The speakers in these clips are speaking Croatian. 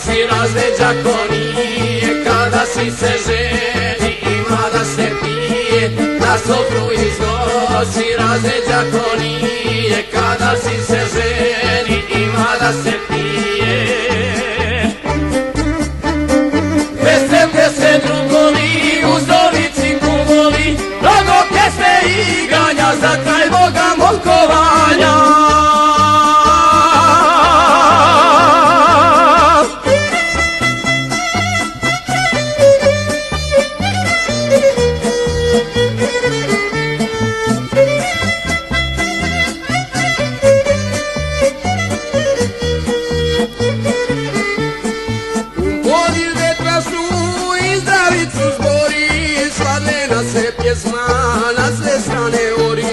si razne đakonije, kada si se ženi ima da se pije, na sofru iznosi razne đakonije, kada si se ženi ima da se pije. Veselke se drugovi, uzdovici kumovi, mnogo pjesme i igranja za kraj Boga molkovanja. Se pjesma na sve strane ori,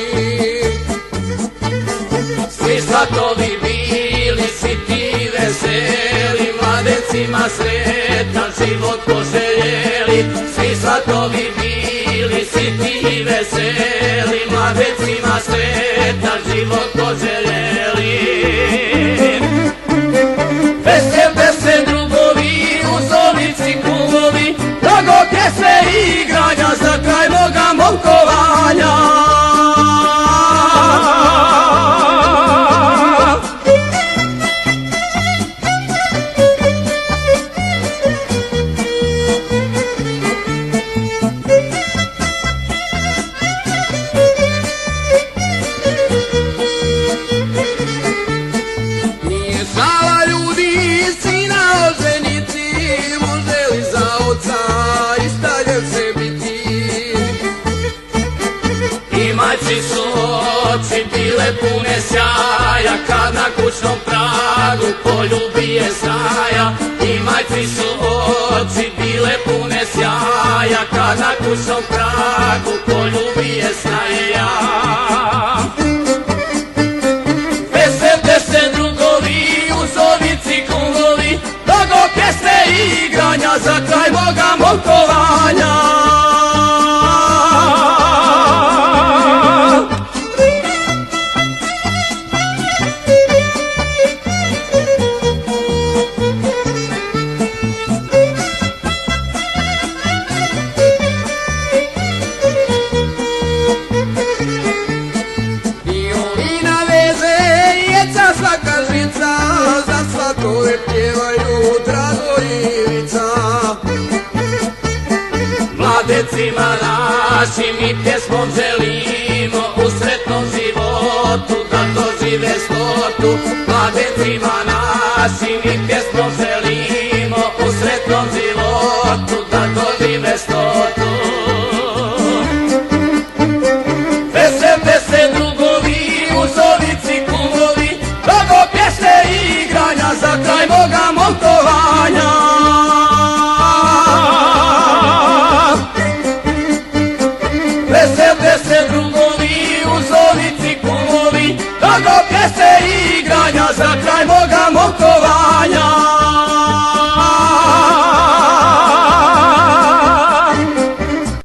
svi svatovi bili, svi ti veseli, mladencima sretan život poželjeli. Svi svatovi bili, svi ti veseli, mladencima sretan život poželjeli. Veselite se drugovi, uzdovici kumovi, mnogo pjesme i igranja za kraj Boga molkovanja. Nije šala ljudi, sina oženiti, može li za oca i staljen se biti. I majci su oči bile pune sjaja, kad na kućnom pragu poljubi je snaja. I majci su oči bile pune sjaja, kad na kućnom pragu poljubi je snaja. Veselite se drugovi, uzdovici kumovi, mnogo pjesme i igranja za kraj Boga molkovanja. Za svakove pjevaju Drago i Ivica. Mladecima našim i pjesmom želimo u sretnom životu da dožive slotu. Mladecima našim i pjesmom želimo u sretnom životu